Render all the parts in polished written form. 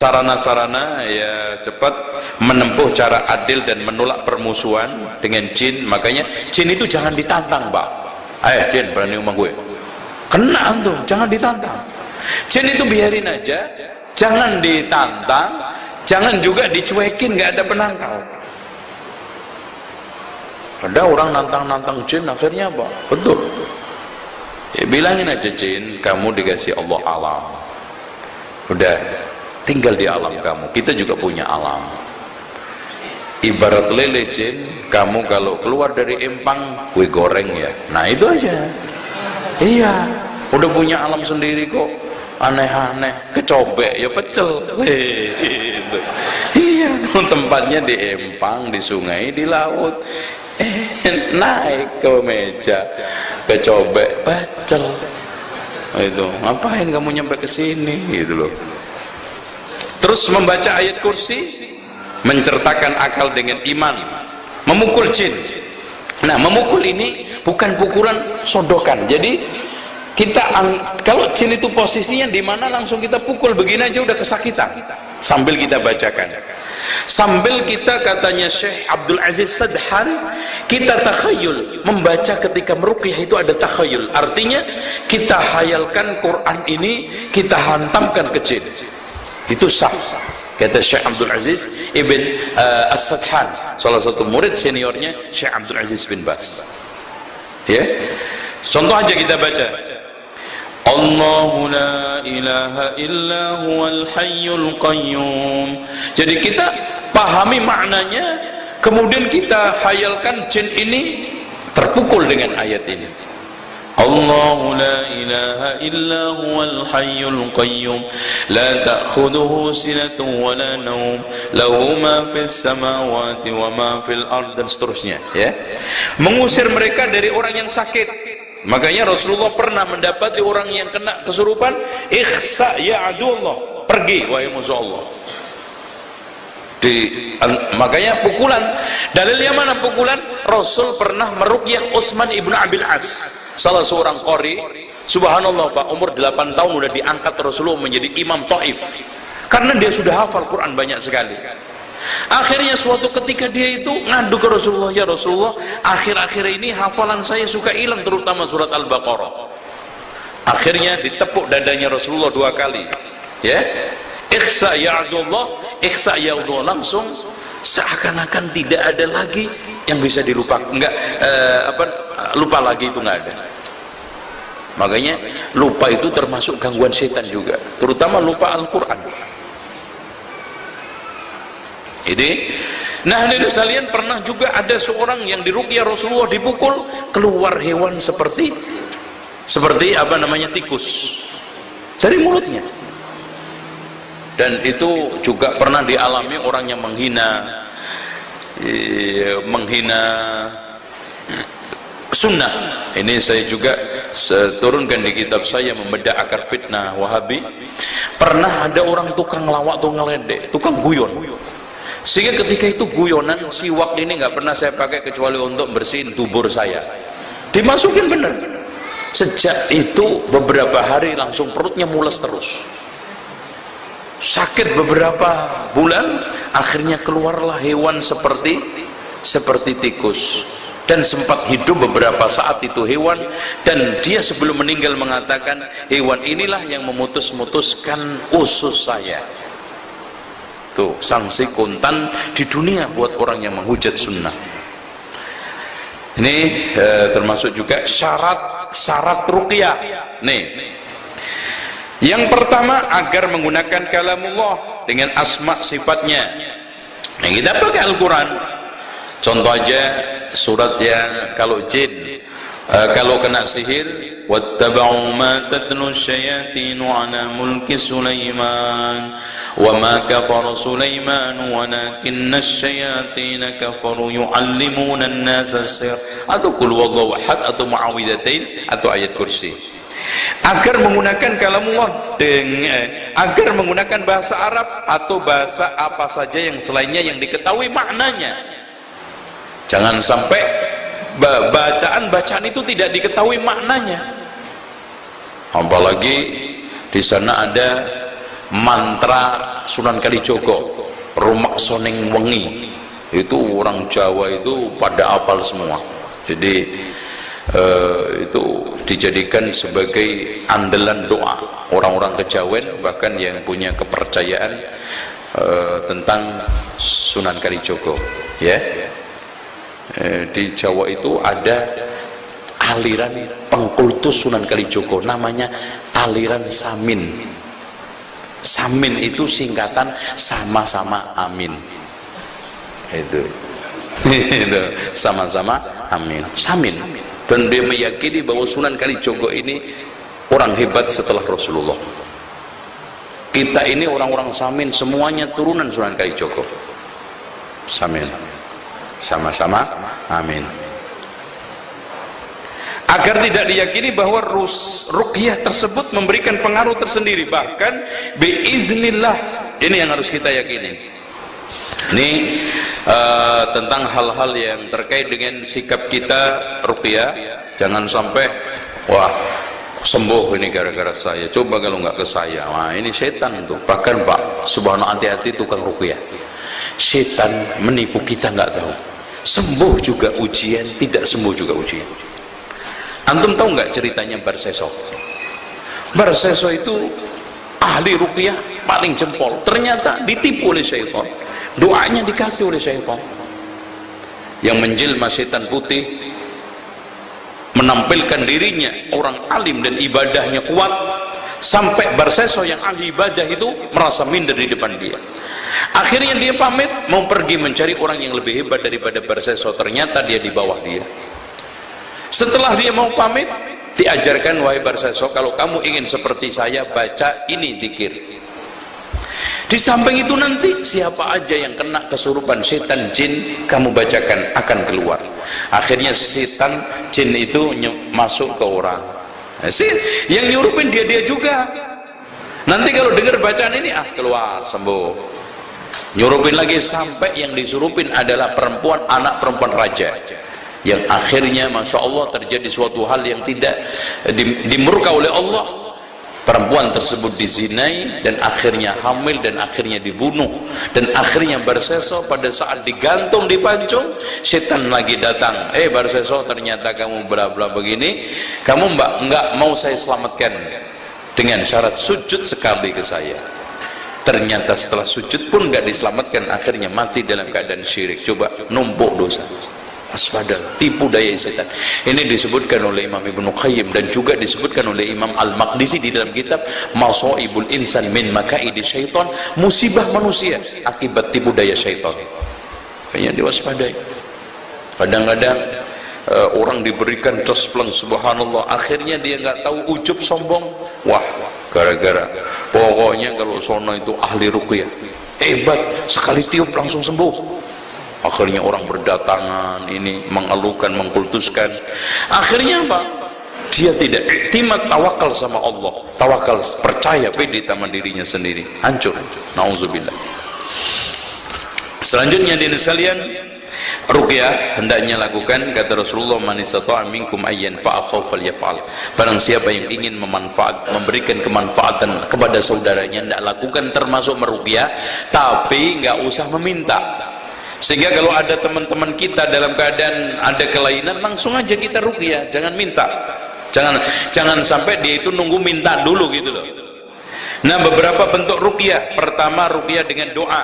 Sarana-sarana ya cepat menempuh cara adil dan menolak permusuhan dengan jin. Makanya jin itu jangan ditantang, Pak. Ayo jin, berani rumah gue, kena tuh, jangan ditantang. Jin itu biarin aja, jangan ditantang, jangan juga dicuekin, nggak ada penangkal. Ada orang nantang-nantang jin, akhirnya apa? Betul ya, bilangin aja jin, kamu dikasih Allah alam, udah tinggal di alam kamu, kita juga punya alam. Ibarat lele jin, kamu kalau keluar dari empang, kue goreng ya. Nah itu aja. Iya, udah punya alam sendiri kok. Aneh-aneh, kecobek ya pecel. Gitu. Iya, tempatnya di empang, di sungai, di laut. Naik ke meja, kecobek, pecel. Itu, ngapain kamu nyampe ke sini? Gitu loh. Terus membaca ayat kursi, mencertakan akal dengan iman, memukul jin. Nah, memukul ini bukan pukulan sodokan. Jadi kita kalau jin itu posisinya di mana, langsung kita pukul begini aja udah kesakitan. Sambil kita bacakan, sambil kita, katanya Syekh Abdul Aziz Sadhan, kita takhayul, membaca ketika meruqyah itu ada takhayul. Artinya kita hayalkan Quran ini, kita hantamkan ke jin. Itu sah, kata Syekh Abdul Aziz Ibn As-Sadhan, salah satu murid seniornya Syekh Abdul Aziz bin Bas. Ya, contoh aja kita baca, Allahu la ilaha illa huwal hayyul qayyum. Jadi kita pahami maknanya, kemudian kita hayalkan jin ini terpukul dengan ayat ini. Allahu la ilaha illa huwal hayyul qayyum la ta'khudhuhu sinatun wa la nawm lahu ma fis samawati wa ma fil ard, dan seterusnya ya. Mengusir mereka dari orang yang sakit. Makanya Rasulullah pernah mendapati orang yang kena kesurupan, ikhsa ya adullah, pergi wahai musuh Allah. Makanya pukulan, dalilnya mana pukulan? Rasul pernah meruqyah Utsman ibnu Abil As, salah seorang qori. Subhanallah Pak, umur 8 tahun udah diangkat Rasulullah menjadi imam Taif, karena dia sudah hafal Quran banyak sekali. Akhirnya suatu ketika dia itu ngadu ke Rasulullah, ya Rasulullah, akhir-akhir ini hafalan saya suka hilang, terutama surat Al-Baqarah. Akhirnya ditepuk dadanya Rasulullah 2 kali ya, ikhsa ya Abdullah, ikhsa ya Abdullah, langsung seakan-akan tidak ada lagi yang bisa dilupakan, enggak lupa lagi, itu enggak ada. Makanya lupa itu termasuk gangguan setan juga, terutama lupa Al-Quran. Ini, nah hadirin sekalian, pernah juga ada seorang yang diruqyah Rasulullah, dipukul, keluar hewan seperti apa namanya, tikus dari mulutnya. Dan itu juga pernah dialami orang yang menghina sunnah. Ini saya juga turunkan di kitab saya, Membedah Akar Fitnah Wahabi. Pernah ada orang tukang lawak, tukang ngeledek, tukang guyon, sehingga ketika itu guyonan, siwak ini nggak pernah saya pakai kecuali untuk bersihin dubur saya, dimasukin bener. Sejak itu beberapa hari langsung perutnya mules terus, sakit beberapa bulan, akhirnya keluarlah hewan seperti tikus, dan sempat hidup beberapa saat itu hewan. Dan dia sebelum meninggal mengatakan, hewan inilah yang memutus-mutuskan usus saya. Tuh, sanksi kontan di dunia buat orang yang menghujat sunnah. Ini termasuk juga syarat ruqyah. Nih, yang pertama, agar menggunakan kalamullah dengan asma sifatnya. Nah, kita pakai Al-Quran. Contoh aja surat yang kalau jin, kalau kena sihir, wattaba'u ma tatlu syayatin ala mulki Sulaiman wa ma kafara Sulaiman walakinna syayatin kafaru yu'allimuna an-nasa as-sihr, atau qul huwallahu ahad, atau muawwidzatain, atau ayat kursi. Agar menggunakan kalamullah, agar menggunakan bahasa Arab atau bahasa apa saja yang selainnya yang diketahui maknanya. Jangan sampai bacaan itu tidak diketahui maknanya. Apalagi di sana ada mantra Sunan Kalijogo, Rumak Soneng Wengi, itu orang Jawa itu pada hafal semua. Jadi itu dijadikan sebagai andalan doa orang-orang Kejawen, bahkan yang punya kepercayaan tentang Sunan Kalijogo, ya. Di Jawa itu ada aliran pengkultus Sunan Kalijogo, namanya aliran Samin. Samin itu singkatan sama-sama amin. Itu sama-sama amin, Samin. Dan dia meyakini bahwa Sunan Kalijogo ini orang hebat setelah Rasulullah. Kita ini orang-orang Samin, semuanya turunan Sunan Kalijogo. Samin, sama-sama amin. Agar tidak diyakini bahwa ruqyah tersebut memberikan pengaruh tersendiri, bahkan biiznillah, ini yang harus kita yakini. Ini tentang hal-hal yang terkait dengan sikap kita ruqyah. Jangan sampai wah sembuh ini gara-gara saya, coba kalau nggak ke saya, wah ini setan tuh. Bahkan Pak, subhanallah, hati-hati tukang ruqyah. Setan menipu kita nggak tahu. Sembuh juga ujian, tidak sembuh juga ujian. Antum tahu nggak ceritanya Barseso? Barseso itu ahli ruqyah paling jempol, ternyata ditipu oleh syaitan. Doanya dikasih oleh syaitan. Yang menjelma setan putih, menampilkan dirinya orang alim dan ibadahnya kuat, sampai Barseso yang ahli ibadah itu merasa minder di depan dia. Akhirnya dia pamit mau pergi mencari orang yang lebih hebat daripada Barseso, ternyata dia di bawah dia. Setelah dia mau pamit, diajarkan, wahai Barseso, kalau kamu ingin seperti saya, baca ini zikir. Di samping itu nanti siapa aja yang kena kesurupan setan jin, kamu bacakan akan keluar. Akhirnya setan jin itu masuk ke orang. Yang nyurupin dia juga. Nanti kalau dengar bacaan ini, keluar, sembuh. Nyurupin lagi sampai yang disurupin adalah perempuan, anak perempuan raja. Yang akhirnya Masya Allah terjadi suatu hal yang tidak dimurka oleh Allah. Perempuan tersebut dizinai dan akhirnya hamil dan akhirnya dibunuh. Dan akhirnya Barseso pada saat digantung di pancung, setan lagi datang. Barseso, ternyata kamu bla-bla begini, kamu enggak mau saya selamatkan dengan syarat sujud sekali ke saya. Ternyata setelah sujud pun enggak diselamatkan, akhirnya mati dalam keadaan syirik. Coba, numpuk dosa. Waspada, tipu daya setan. Ini disebutkan oleh Imam Ibnu Qayyim dan juga disebutkan oleh Imam Al-Maqdisi di dalam kitab Masaibul Insan min Makaidi Syaitan, musibah manusia akibat tipu daya syaitan. Kayaknya diwaspadai. Kadang-kadang orang diberikan cospleng, subhanallah, akhirnya dia nggak tahu, ujub sombong. Wah, gara-gara pokoknya kalau sono itu ahli ruqyah, hebat, sekali tiup langsung sembuh. Akhirnya orang berdatangan, ini mengeluhkan, mengkultuskan. Akhirnya apa? Dia tidak iktimat, tawakal sama Allah, tawakal, percaya, pede sama dirinya sendiri, hancur. Nauzubillah. Selanjutnya di sekalian, ruqyah hendaknya lakukan, kata Rasulullah, man istata'a minkum ayyan fa'akhaw falyaf'al. Barang siapa yang ingin memberikan kemanfaatan kepada saudaranya, hendak lakukan, termasuk meruqyah, tapi nggak usah meminta. Sehingga kalau ada teman-teman kita dalam keadaan ada kelainan, langsung aja kita ruqyah, jangan minta. Jangan sampai dia itu nunggu minta dulu gitu loh. Nah, beberapa bentuk ruqyah. Pertama, ruqyah dengan doa.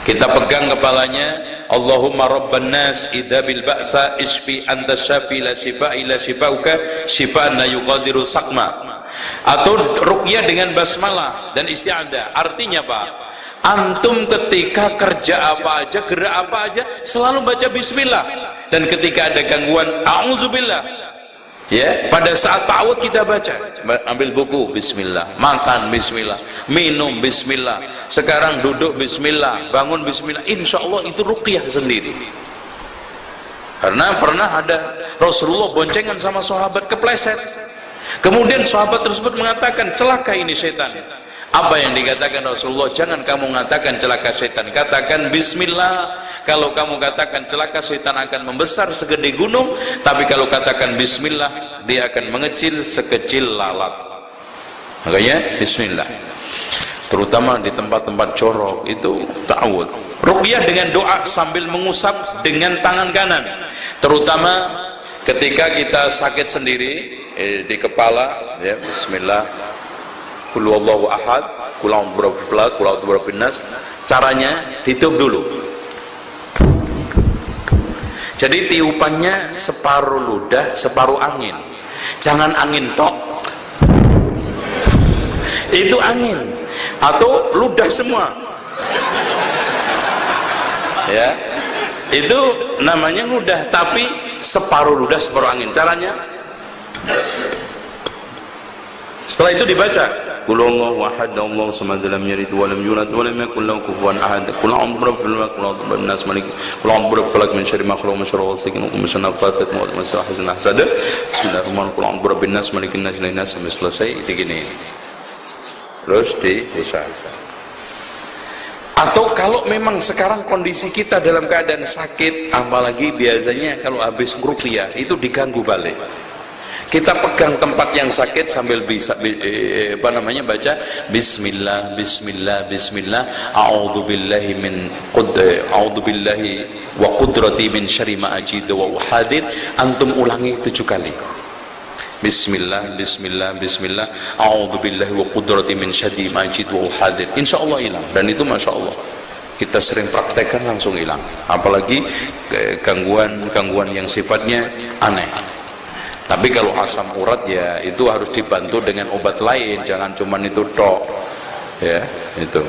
Kita pegang kepalanya, Allahumma rabban nas idza bil ba'sa isfi anta syafi la shifa illa shifauka shifaan la yuqadiru saqma. Atau ruqyah dengan basmalah dan isti'adzah. Artinya apa? Antum ketika kerja apa aja, gerak apa aja, selalu baca bismillah. Dan ketika ada gangguan, a'udzubillah. Ya, pada saat ta'awud kita baca, ambil buku bismillah, makan bismillah, minum bismillah, sekarang duduk bismillah, bangun bismillah. Insya Allah itu ruqyah sendiri. Karena pernah ada Rasulullah boncengan sama sahabat, kepleset. Kemudian sahabat tersebut mengatakan, celaka ini setan. Apa yang dikatakan Rasulullah? Jangan kamu mengatakan celaka setan, katakan bismillah. Kalau kamu katakan celaka setan akan membesar segede gunung, tapi kalau katakan bismillah dia akan mengecil sekecil lalat. Makanya bismillah. Terutama di tempat-tempat jorok itu ta'awud. Ruqyah dengan doa sambil mengusap dengan tangan kanan. Terutama ketika kita sakit sendiri di kepala, ya, bismillah, qul huwallahu ahad, qul a'udzu birabbil falaq, qul a'udzu birabbin nas. Caranya ditiup dulu. Jadi tiupannya separuh ludah, separuh angin. Jangan angin tok. Itu angin atau ludah semua. Ya. Itu namanya ludah, tapi separuh ludah, separuh angin. Caranya setelah itu dibaca qul huwallahu ahad Allahu samad lam yalid wa lam yulad wa lam yakul lahu kufuwan ahad qul a'udzu birabbil falaq qul a'udzu birabbin nas malik qul a'udzu birabbil falaq min syarri ma khalaq wa min syarri ghasiqin idza waqab nafathati wa min syarri hasidin hasad. Bismillahirrahmanirrahim. Qul a'udzu birabbin nas malikin nas ilahin nas sampai selesai begini. Terus diusap. Atau kalau memang sekarang kondisi kita dalam keadaan sakit, apalagi biasanya kalau habis ruqyah itu diganggu balik. Kita pegang tempat yang sakit sambil baca bismillah bismillah bismillah a'udzubillahi wa qudrati min syarri ma ajidu wa uhadir. Antum ulangi 7 kali. Bismillah bismillah bismillah a'udzubillahi wa qudrati min syarri ma ajidu wa uhadir. Insyaallah hilang. Dan itu masyaallah kita sering praktekkan langsung hilang. Apalagi gangguan yang sifatnya aneh. Tapi kalau asam urat ya itu harus dibantu dengan obat lain, jangan cuman itu tok. Ya, itu.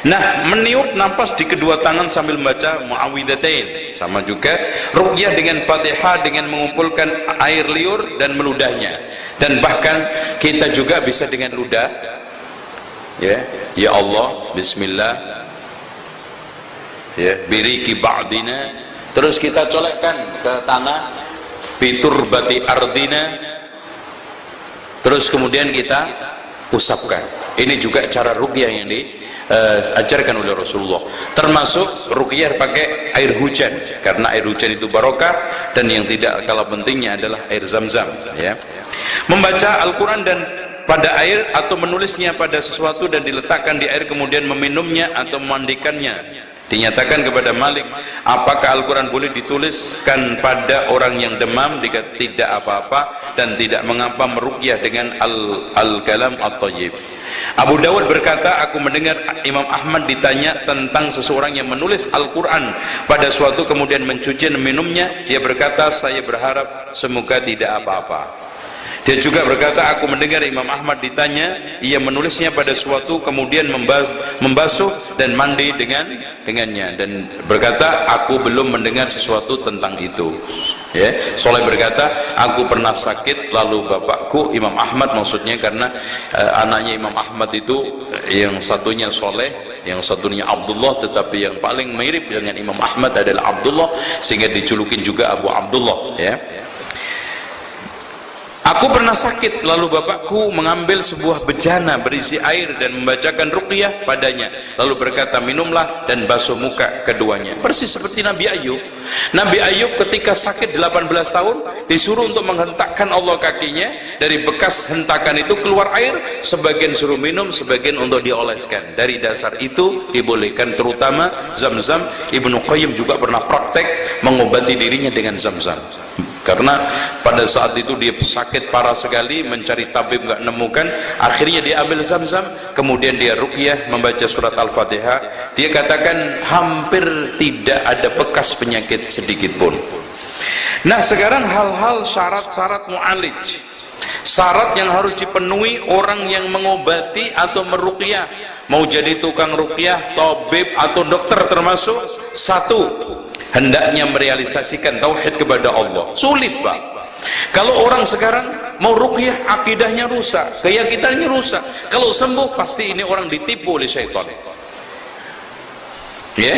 Nah, meniup napas di kedua tangan sambil membaca muawwidzatain. Sama juga ruqyah dengan Fatihah dengan mengumpulkan air liur dan meludahnya. Dan bahkan kita juga bisa dengan ludah. Ya, ya Allah, bismillah. Ya, biriki ba'dina. Terus kita colekkan ke tanah biturbati ardina, terus kemudian kita usapkan. Ini juga cara ruqyah yang diajarkan oleh Rasulullah, termasuk ruqyah pakai air hujan, karena air hujan itu barokah, dan yang tidak kalah pentingnya adalah air zam-zam. Ya, membaca Al-Quran dan pada air atau menulisnya pada sesuatu dan diletakkan di air kemudian meminumnya atau memandikannya. Dinyatakan kepada Malik, apakah Al-Quran boleh dituliskan pada orang yang demam? Jika tidak apa-apa dan tidak mengapa meruqyah dengan al-kalam at-thayyib. Abu Dawud berkata, aku mendengar Imam Ahmad ditanya tentang seseorang yang menulis Al-Quran pada suatu kemudian mencuci dan minumnya. Ia berkata, saya berharap semoga tidak apa-apa. Dia juga berkata, aku mendengar Imam Ahmad ditanya, ia menulisnya pada suatu kemudian membasuh dan mandi dengannya, dan berkata, aku belum mendengar sesuatu tentang itu. Ya, Soleh berkata, aku pernah sakit lalu bapakku Imam Ahmad, maksudnya karena anaknya Imam Ahmad itu yang satunya Soleh, yang satunya Abdullah, tetapi yang paling mirip dengan Imam Ahmad adalah Abdullah, sehingga dijulukin juga Abu Abdullah. Ya, aku pernah sakit lalu bapakku mengambil sebuah bejana berisi air dan membacakan ruqyah padanya, lalu berkata, minumlah dan basuh muka keduanya. Persis seperti Nabi Ayub. Nabi Ayub ketika sakit 18 tahun disuruh untuk menghentakkan Allah kakinya, dari bekas hentakan itu keluar air, sebagian suruh minum, sebagian untuk dioleskan. Dari dasar itu dibolehkan, terutama zam-zam. Ibnu Qayyim juga pernah praktek mengobati dirinya dengan zam-zam, karena pada saat itu dia sakit parah sekali, mencari tabib nggak nemukan, akhirnya dia ambil zam-zam, kemudian dia ruqyah membaca surat Al-Fatihah. Dia katakan hampir tidak ada bekas penyakit sedikit pun. Nah, sekarang hal-hal syarat-syarat mu'alij, syarat yang harus dipenuhi orang yang mengobati atau meruqyah, mau jadi tukang ruqyah, tabib atau dokter termasuk. Satu, hendaknya merealisasikan tauhid kepada Allah. Sulit, Pak. Kalau orang sekarang mau ruqyah, akidahnya rusak, keyakinannya rusak. Kalau sembuh pasti ini orang ditipu oleh syaitan. Ya,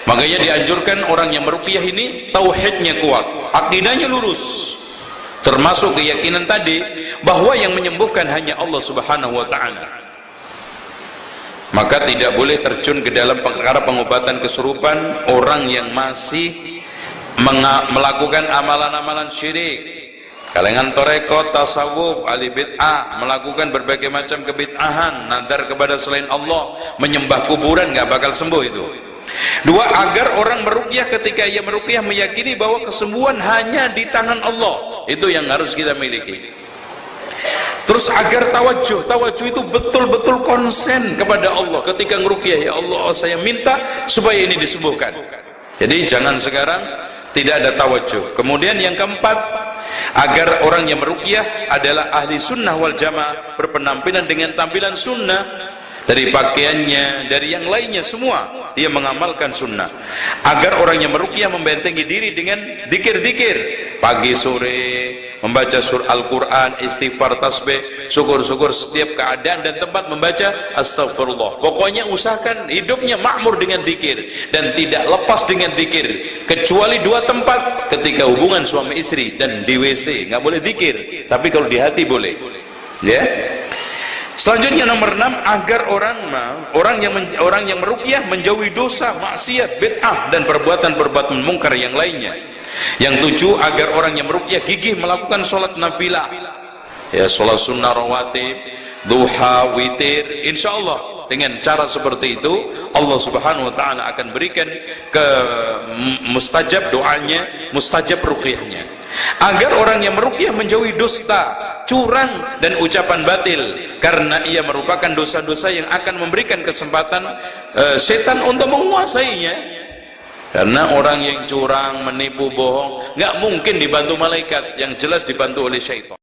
makanya dianjurkan orang yang meruqyah ini tauhidnya kuat, akidahnya lurus. termasuk keyakinan tadi bahwa yang menyembuhkan hanya Allah Subhanahu wa taala. Maka tidak boleh terjun ke dalam perkara pengobatan kesurupan orang yang masih melakukan amalan-amalan syirik, kalangan tarekat, tasawuf, ahli bid'ah, melakukan berbagai macam kebid'ahan, nadar kepada selain Allah, menyembah kuburan, nggak bakal sembuh itu. Dua, agar orang meruqyah ketika ia meruqyah meyakini bahwa kesembuhan hanya di tangan Allah. Itu yang harus kita miliki. Terus agar tawajuh itu betul-betul konsen kepada Allah ketika ngeruqyah. Ya Allah, saya minta supaya ini disembuhkan. Jadi jangan sekarang tidak ada tawajuh. Kemudian yang keempat, agar orang yang meruqyah adalah ahli sunnah wal jamaah, berpenampilan dengan tampilan sunnah, dari pakaiannya, dari yang lainnya semua dia mengamalkan sunnah. Agar orang yang meruqyah membentengi diri dengan zikir-zikir pagi sore, membaca surah Al-Quran, istighfar, tasbih, syukur-syukur setiap keadaan dan tempat, membaca astagfirullah. Pokoknya usahakan hidupnya makmur dengan zikir dan tidak lepas dengan zikir, kecuali dua tempat: ketika hubungan suami istri dan di WC nggak boleh zikir, tapi kalau di hati boleh. Ya. Selanjutnya nomor 6, agar orang yang meruqyah menjauhi dosa, maksiat, bid'ah dan perbuatan-perbuatan mungkar yang lainnya. Yang 7, agar orang yang meruqyah gigih melakukan sholat nafilah, ya, sholat sunnah rawatib, duha, witir. Insyaallah dengan cara seperti itu Allah Subhanahu wa taala akan berikan ke mustajab doanya, mustajab ruqyahnya. Agar orang yang meruqyah menjauhi dusta, curang dan ucapan batil, karena ia merupakan dosa-dosa yang akan memberikan kesempatan setan untuk menguasainya. Karena orang yang curang, menipu, bohong nggak mungkin dibantu malaikat, yang jelas dibantu oleh syaitan.